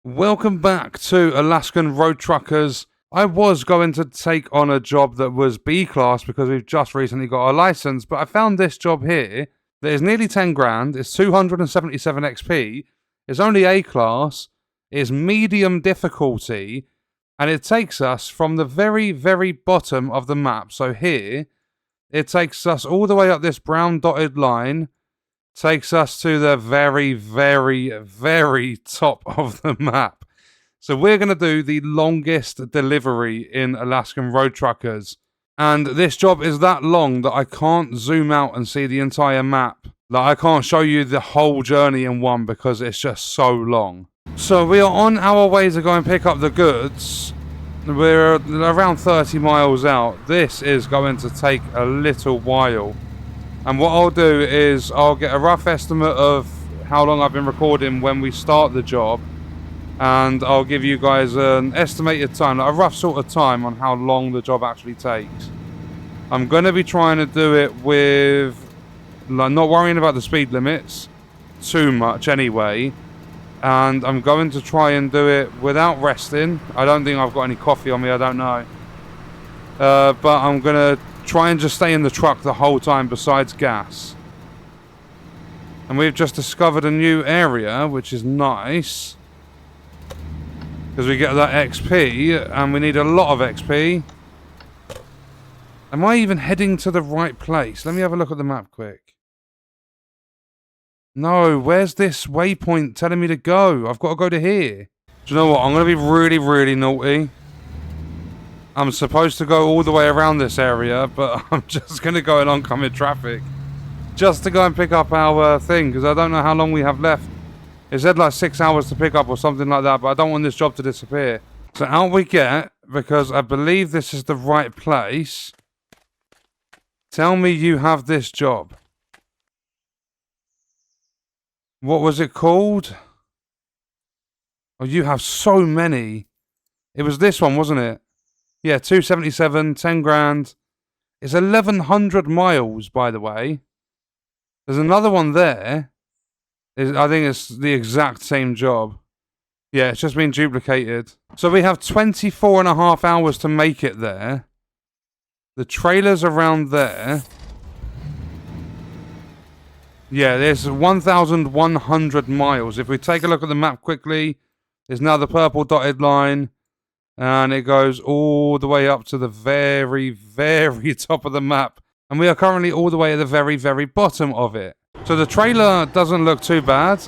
Welcome back to Alaskan Road Truckers. I was going to take on a job that was B class because we've just recently got our license, but I found this job here that is nearly 10 grand, it's 277 XP, it's only A class, it's medium difficulty, and it takes us from the very, very bottom of the map. So here, it takes us all the way up this brown dotted line, takes us to the very, very, very top of the map. So we're going to do the longest delivery in Alaskan Road Truckers. And this job is that long that I can't zoom out and see the entire map. Like, I can't show you the whole journey in one because it's just so long. So we are on our way to go and pick up the goods. We're around 30 miles out. This is going to take a little while. And what I'll do is I'll get a rough estimate of how long I've been recording when we start the job. And I'll give you guys an estimated time, like a rough sort of time on how long the job actually takes. I'm going to be trying to do it with, like, not worrying about the speed limits too much anyway. And I'm going to try and do it without resting. I don't think I've got any coffee on me, I don't know. But I'm going to try and just stay in the truck the whole time besides gas. And we've just discovered a new area, which is nice. Because we get that XP, and we need a lot of XP. Am I even heading to the right place? Let me have a look at the map quick. No, where's this waypoint telling me to go? I've got to go to here. Do you know what? I'm going to be really, really naughty. I'm supposed to go all the way around this area, but I'm just going to go in oncoming traffic. Just to go and pick up our thing, because I don't know how long we have left. It said like 6 hours to pick up or something like that, but I don't want this job to disappear. So out we get, because I believe this is the right place. Tell me you have this job. What was it called? Oh, you have so many. It was this one, wasn't it? Yeah, 277, 10 grand. It's 1,100 miles, by the way. There's another one there. I think it's the exact same job. Yeah, it's just been duplicated. So we have 24 and a half hours to make it there. The trailer's around there. Yeah, there's 1,100 miles. If we take a look at the map quickly, there's now the purple dotted line. And it goes all the way up to the very, very top of the map. And we are currently all the way at the very, very bottom of it. So the trailer doesn't look too bad,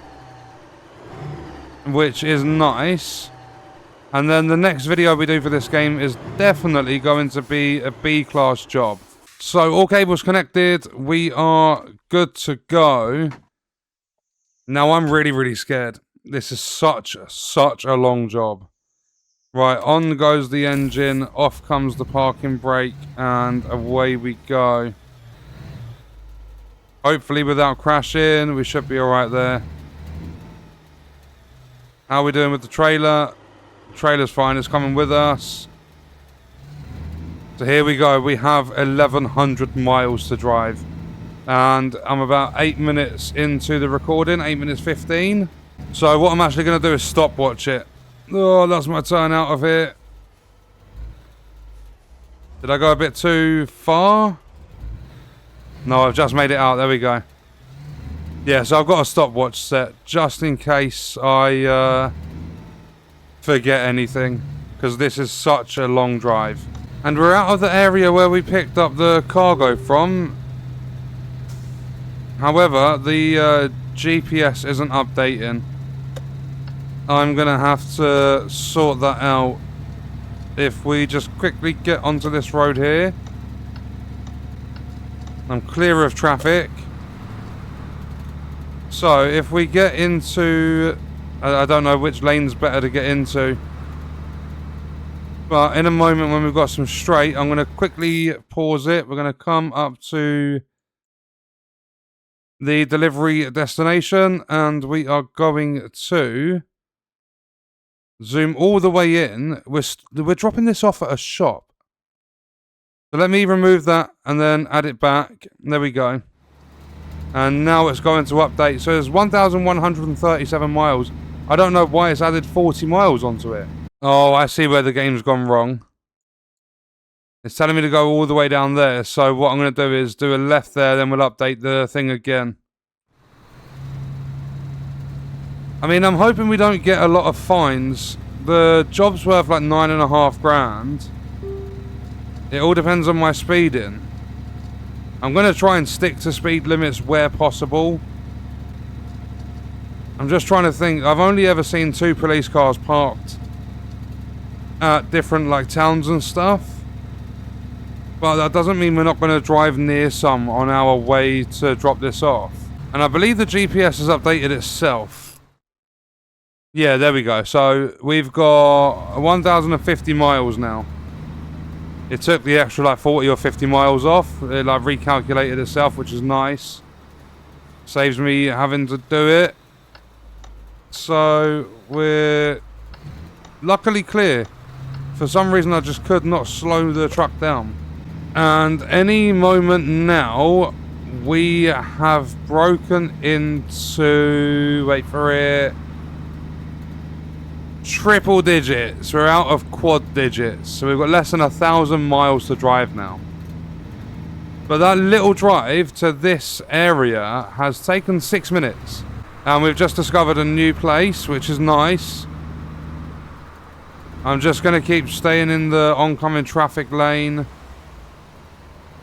which is nice. And then the next video we do for this game is definitely going to be a B-class job. So all cables connected. We are good to go. Now I'm really, really scared. This is such a long job. Right, on goes the engine, off comes the parking brake, and away we go. Hopefully without crashing, we should be alright there. How are we doing with the trailer? The trailer's fine, it's coming with us. So here we go, we have 1,100 miles to drive. And I'm about 8 minutes into the recording, 8 minutes 15. So what I'm actually going to do is stopwatch it. Oh, that's my turn out of here. Did I go a bit too far? No, I've just made it out. There we go. Yeah, so I've got a stopwatch set just in case I forget anything. Because this is such a long drive. And we're out of the area where we picked up the cargo from. However, the GPS isn't updating. I'm going to have to sort that out if we just quickly get onto this road here. I'm clear of traffic. So if we get into... I don't know which lane's better to get into. But in a moment when we've got some straight, I'm going to quickly pause it. We're going to come up to the delivery destination. And we are going to... zoom all the way in. We're dropping this off at a shop. So let me remove that and then add it back. There we go. And now it's going to update. So there's 1,137 miles. I don't know why it's added 40 miles onto it. Oh, I see where the game's gone wrong. It's telling me to go all the way down there. So what I'm going to do is do a left there, then we'll update the thing again. I mean, I'm hoping we don't get a lot of fines. The job's worth like 9.5 grand. It all depends on my speeding. I'm going to try and stick to speed limits where possible. I'm just trying to think. I've only ever seen 2 police cars parked at different like towns and stuff. But that doesn't mean we're not going to drive near some on our way to drop this off. And I believe the GPS has updated itself. Yeah, there we go. So we've got 1,050 miles now. It took the extra like 40 or 50 miles off. It like recalculated itself, which is nice. Saves me having to do it. So we're luckily clear. For some reason I just could not slow the truck down. And any moment now, we have broken into, wait for it, triple digits. We're out of quad digits. So we've got less than 1,000 miles to drive now. But that little drive to this area has taken 6 minutes. And we've just discovered a new place, which is nice. I'm just going to keep staying in the oncoming traffic lane.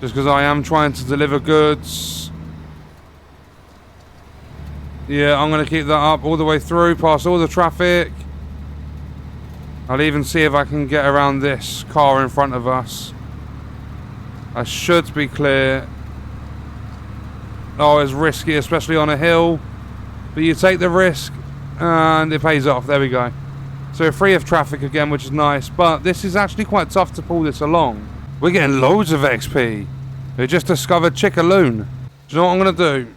Just because I am trying to deliver goods. Yeah, I'm going to keep that up all the way through, past all the traffic. I'll even see if I can get around this car in front of us. I should be clear. Oh, it's risky, especially on a hill. But you take the risk, and it pays off. There we go. So we're free of traffic again, which is nice. But this is actually quite tough to pull this along. We're getting loads of XP. We just discovered Chickaloon. Do you know what I'm going to do?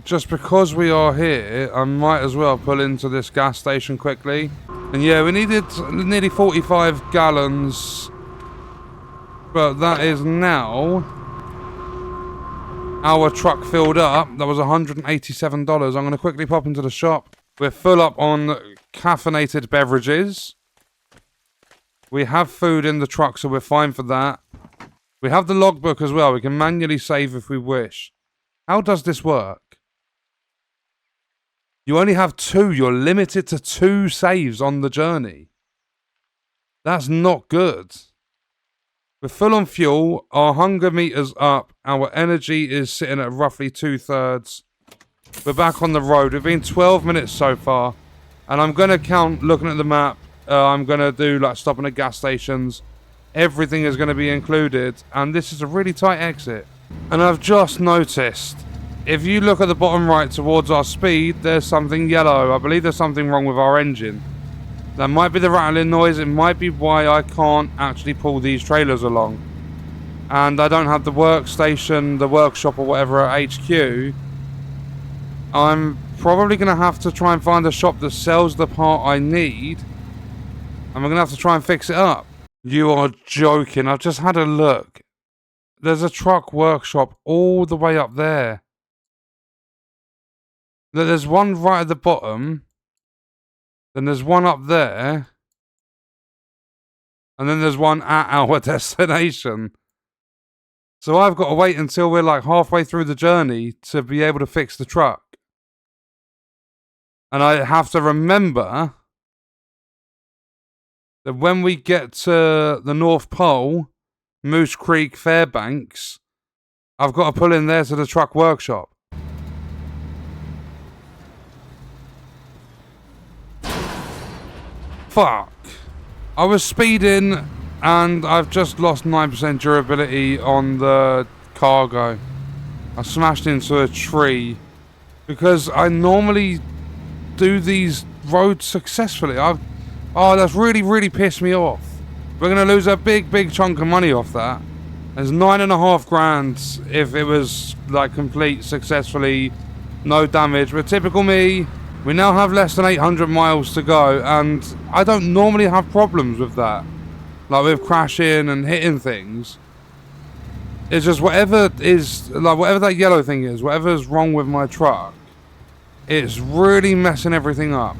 Just because we are here, I might as well pull into this gas station quickly. And yeah, we needed nearly 45 gallons. But that is now our truck filled up. That was $187. I'm going to quickly pop into the shop. We're full up on caffeinated beverages. We have food in the truck, so we're fine for that. We have the logbook as well. We can manually save if we wish. How does this work? You only have 2. You're limited to 2 saves on the journey. That's not good. We're full on fuel. Our hunger meter's up. Our energy is sitting at roughly 2/3. We're back on the road. We've been 12 minutes so far. And I'm going to count, looking at the map. I'm going to do like stopping at gas stations. Everything is going to be included. And this is a really tight exit. And I've just noticed, if you look at the bottom right towards our speed, there's something yellow. I believe there's something wrong with our engine. That might be the rattling noise. It might be why I can't actually pull these trailers along. And I don't have the workstation, the workshop or whatever at HQ. I'm probably going to have to try and find a shop that sells the part I need. And we're going to have to try and fix it up. You are joking. I've just had a look. There's a truck workshop all the way up there. There's one right at the bottom. Then there's one up there. And then there's one at our destination. So I've got to wait until we're like halfway through the journey to be able to fix the truck. And I have to remember that when we get to the North Pole, Moose Creek, Fairbanks, I've got to pull in there to the truck workshop. Fuck. I was speeding and I've just lost 9% durability on the cargo. I smashed into a tree because I normally do these roads successfully. Oh, that's really pissed me off. We're going to lose a big chunk of money off that. There's 9.5 grand if it was like complete successfully, no damage. But typical me, we now have less than 800 miles to go, and I don't normally have problems with that. Like with crashing and hitting things. It's just whatever is, like whatever that yellow thing is, whatever's wrong with my truck, it's really messing everything up.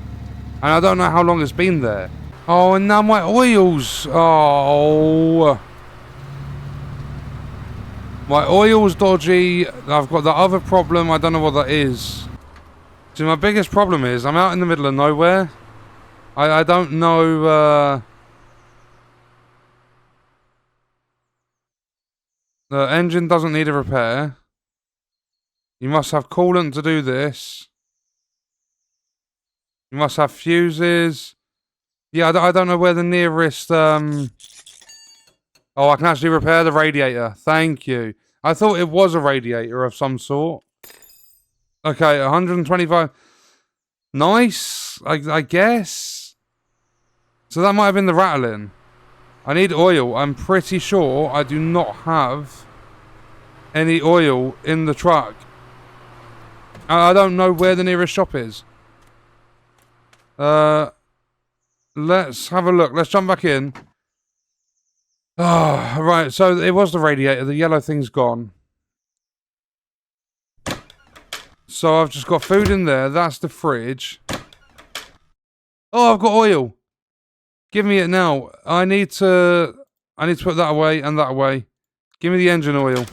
And I don't know how long it's been there. Oh, and now my oil's... Oh... My oil's dodgy. I've got the other problem. I don't know what that is. See, my biggest problem is I'm out in the middle of nowhere. I don't know... The engine doesn't need a repair. You must have coolant to do this. You must have fuses. Yeah, I don't know where the nearest... Oh, I can actually repair the radiator. Thank you. I thought it was a radiator of some sort. Okay, 125. Nice, I guess. So that might have been the rattling. I need oil. I'm pretty sure I do not have any oil in the truck. I don't know where the nearest shop is. Let's have a look. Let's jump back in. Oh, right, so it was the radiator. The yellow thing's gone. So I've just got food in there. That's the fridge. Oh, I've got oil. Give me it now. I need to put that away and that away. Give me the engine oil.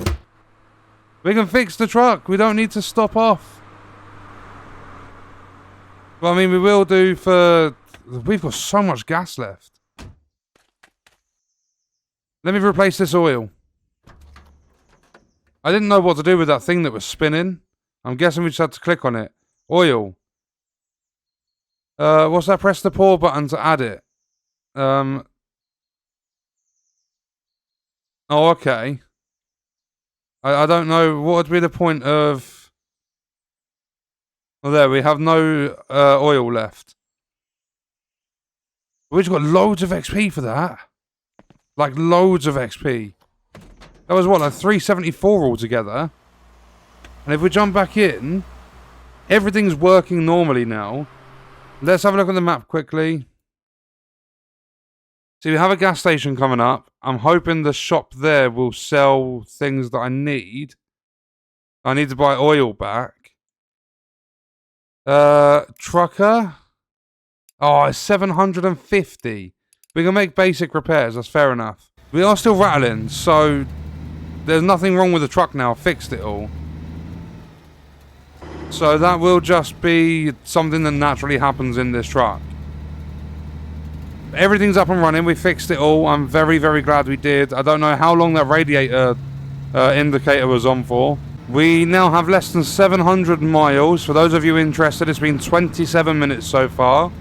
We can fix the truck. We don't need to stop off. Well, I mean, we will do for... We've got so much gas left. Let me replace this oil. I didn't know what to do with that thing that was spinning. I'm guessing we just had to click on it. Oil. What's that? Press the pour button to add it. Oh, okay. I don't know. What would be the point of... Oh, there. We have no oil left. We've got loads of XP for that. Like, loads of XP. That was, what, like 374 altogether? And if we jump back in, everything's working normally now. Let's have a look at the map quickly. See, we have a gas station coming up. I'm hoping the shop there will sell things that I need. I need to buy oil back. Trucker? Oh, it's 750. We can make basic repairs, that's fair enough. We are still rattling, so there's nothing wrong with the truck now. I fixed it all. So that will just be something that naturally happens in this truck. Everything's up and running. We fixed it all. I'm very, very glad we did. I don't know how long that radiator indicator was on for. We now have less than 700 miles. For those of you interested, it's been 27 minutes so far.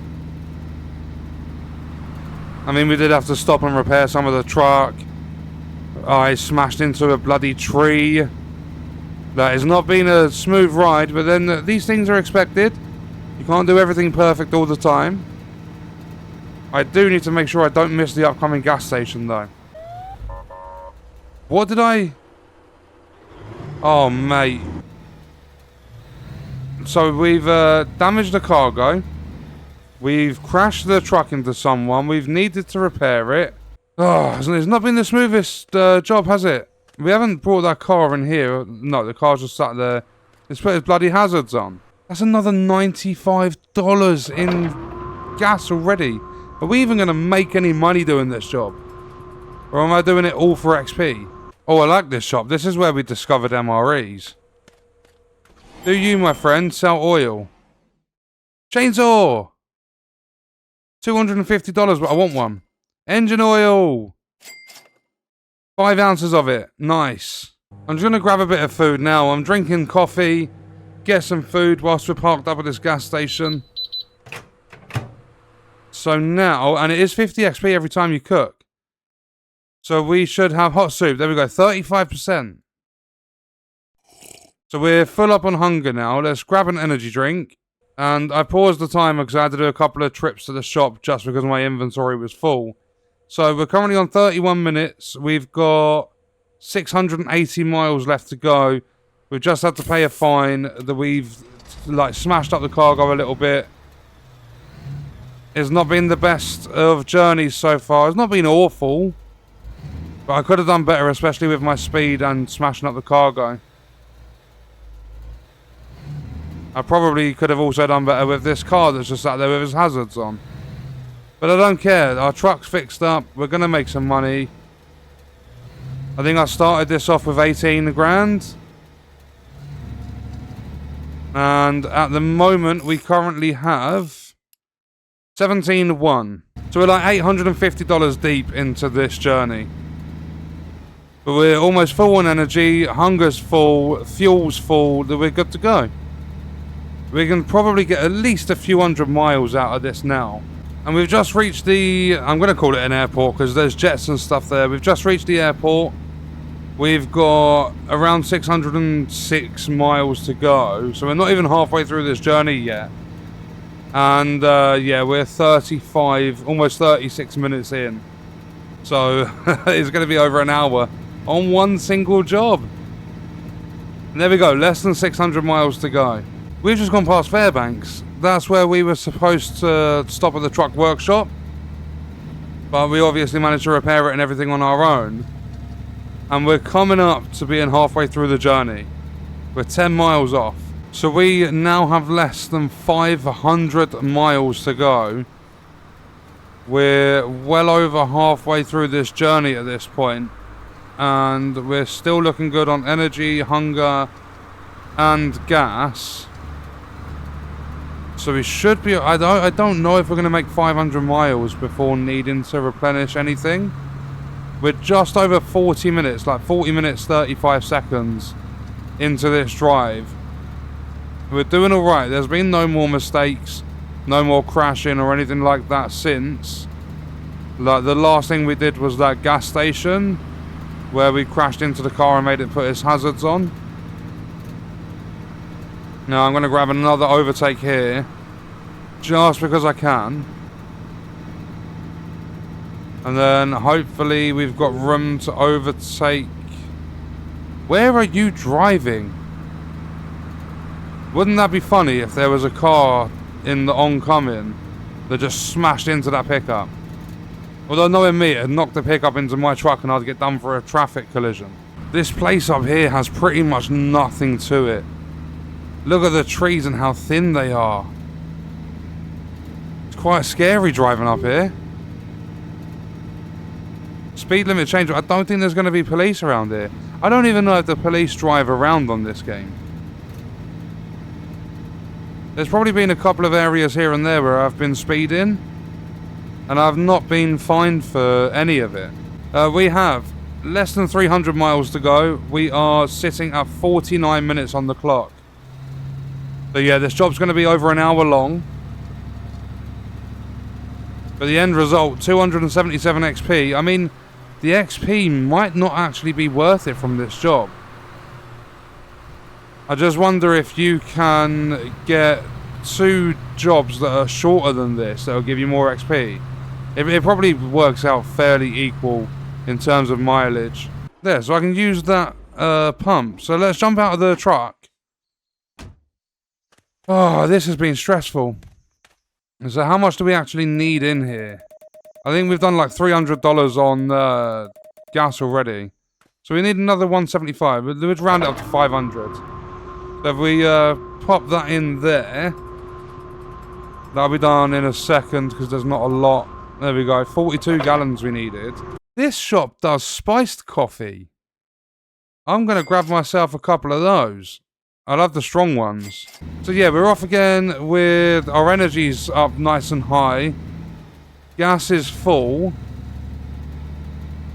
I mean, we did have to stop and repair some of the truck. I smashed into a bloody tree. That has not been a smooth ride, but then these things are expected. You can't do everything perfect all the time. I do need to make sure I don't miss the upcoming gas station, though. What did I... Oh, mate. So we've damaged the cargo. We've crashed the truck into someone. We've needed to repair it. Oh, it's not been the smoothest job, has it? We haven't brought that car in here. No, the car's just sat there. It's put its bloody hazards on. That's another $95 in gas already. Are we even going to make any money doing this job? Or am I doing it all for XP? Oh, I like this shop. This is where we discovered MREs. Do you, my friend, sell oil? Chainsaw! $250, but I want one. Engine oil! 5 ounces of it. Nice. I'm just going to grab a bit of food now. I'm drinking coffee. Get some food whilst we're parked up at this gas station. So now, and it is 50 XP every time you cook. So we should have hot soup. There we go, 35%. So we're full up on hunger now. Let's grab an energy drink. And I paused the timer because I had to do a couple of trips to the shop just because my inventory was full. So we're currently on 31 minutes. We've got 680 miles left to go. We've just had to pay a fine that we've like smashed up the cargo a little bit. It's not been the best of journeys so far. It's not been awful. But I could have done better, especially with my speed and smashing up the cargo. I probably could have also done better with this car that's just sat there with its hazards on. But I don't care. Our truck's fixed up. We're going to make some money. I think I started this off with 18 grand. And at the moment, we currently have 17.1. So we're like $850 deep into this journey. But we're almost full on energy. Hunger's full. Fuel's full. That we're good to go. We can probably get at least a few hundred miles out of this now. And we've just reached the... I'm going to call it an airport because there's jets and stuff there. We've just reached the airport. We've got around 606 miles to go. So we're not even halfway through this journey yet. And yeah, we're 35, almost 36 minutes in. So it's going to be over an hour on one single job. And there we go, less than 600 miles to go. We've just gone past Fairbanks. That's where we were supposed to stop at the truck workshop. But we obviously managed to repair it and everything on our own. And we're coming up to being halfway through the journey. We're 10 miles off. So we now have less than 500 miles to go. We're well over halfway through this journey at this point. And we're still looking good on energy, hunger, and gas. So we should be... I don't know if we're going to make 500 miles before needing to replenish anything. We're just over 40 minutes, like 40 minutes, 35 seconds into this drive. We're doing alright. There's been no more mistakes, no more crashing or anything like that since. Like the last thing we did was that gas station where we crashed into the car and made it put its hazards on. Now I'm going to grab another overtake here just because I can. And then hopefully we've got room to overtake. Where are you driving? Wouldn't that be funny if there was a car in the oncoming that just smashed into that pickup? Although knowing me, it'd knock the pickup into my truck and I'd get done for a traffic collision. This place up here has pretty much nothing to it. Look at the trees and how thin they are. It's quite scary driving up here. Speed limit change. I don't think there's going to be police around here. I don't even know if the police drive around on this game. There's probably been a couple of areas here and there where I've been speeding. And I've not been fined for any of it. We have less than 300 miles to go. We are sitting at 49 minutes on the clock. So yeah, this job's going to be over an hour long. But the end result, 277 XP. I mean, the XP might not actually be worth it from this job. I just wonder if you can get 2 jobs that are shorter than this that will give you more XP. It probably works out fairly equal in terms of mileage. There, so I can use that pump. So let's jump out of the truck. Oh, this has been stressful. So how much do we actually need in here? I think we've done like $300 on gas already. So we need another 175. We'd round it up to 500. So if we pop that in there, that'll be done in a second because there's not a lot. There we go, 42 gallons we needed. This shop does spiced coffee. I'm going to grab myself a couple of those. I love the strong ones. So yeah, we're off again with our energies up nice and high. Gas is full.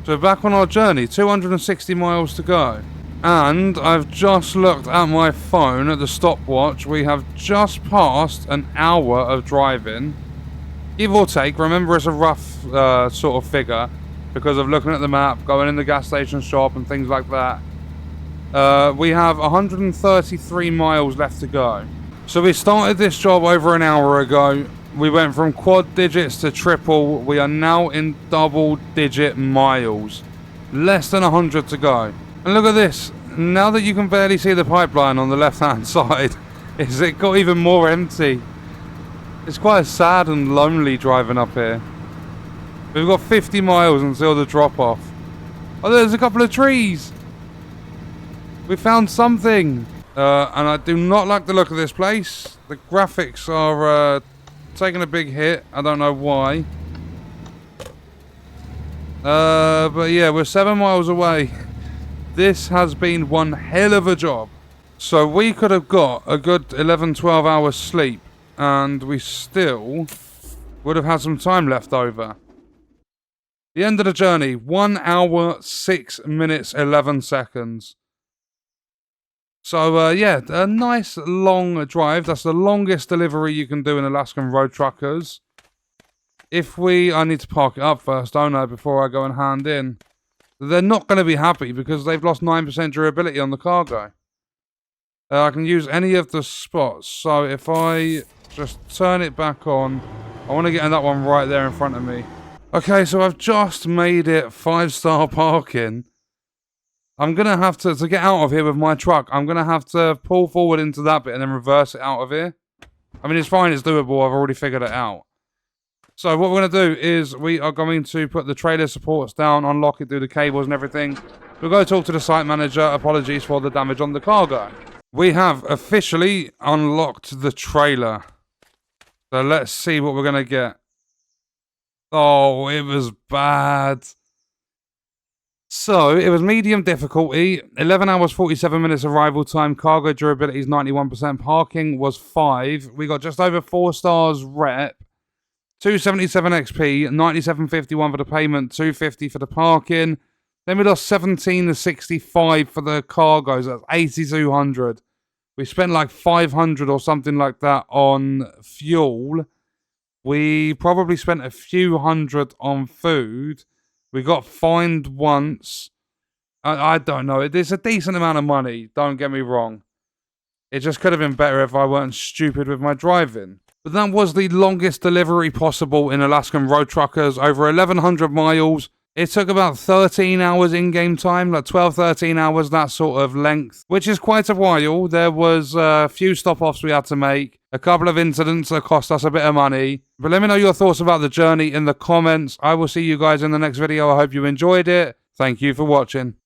So back on our journey, 260 miles to go. And I've just looked at my phone at the stopwatch. We have just passed an hour of driving. Give or take, remember it's a rough sort of figure because of looking at the map, going in the gas station shop and things like that. We have 133 miles left to go. So we started this job over an hour ago. We went from quad digits to triple. We are now in double digit miles. Less than 100 to go. And look at this. Now that you can barely see the pipeline on the left hand side, it got even more empty. It's quite sad and lonely driving up here. We've got 50 miles until the drop off. Oh, there's a couple of trees. We found something. And I do not like the look of this place. The graphics are taking a big hit. I don't know why. But yeah, we're 7 miles away. This has been one hell of a job. So we could have got a good 11-12 hours sleep, and we still would have had some time left over. The end of the journey, 1 hour, 6 minutes, 11 seconds. So, yeah, a nice long drive. That's the longest delivery you can do in Alaskan road truckers. I need to park it up first, don't I, before I go and hand in. They're not going to be happy because they've lost 9% durability on the cargo. I can use any of the spots. So if I just turn it back on, I want to get in that one right there in front of me. Okay, so I've just made it 5-star parking. I'm going to have to get out of here with my truck, I'm going to have to pull forward into that bit and then reverse it out of here. I mean, it's fine, it's doable, I've already figured it out. So what we're going to do is we are going to put the trailer supports down, unlock it, do the cables and everything. We'll go talk to the site manager. Apologies for the damage on the cargo. We have officially unlocked the trailer. So let's see what we're going to get. Oh, it was bad. So, it was medium difficulty, 11 hours 47 minutes arrival time, cargo durability is 91%, parking was 5. We got just over 4 stars rep, 277 XP, 97.51 for the payment, 250 for the parking. Then we lost 17 to 65 for the cargoes, that's 8,200. We spent like 500 or something like that on fuel. We probably spent a few hundred on food. We got fined once. I don't know. It's a decent amount of money, don't get me wrong. It just could have been better if I weren't stupid with my driving. But that was the longest delivery possible in Alaskan road truckers, over 1,100 miles. It took about 13 hours in-game time, like 12, 13 hours, that sort of length, which is quite a while. There was a few stop-offs we had to make, a couple of incidents that cost us a bit of money. But let me know your thoughts about the journey in the comments. I will see you guys in the next video. I hope you enjoyed it. Thank you for watching.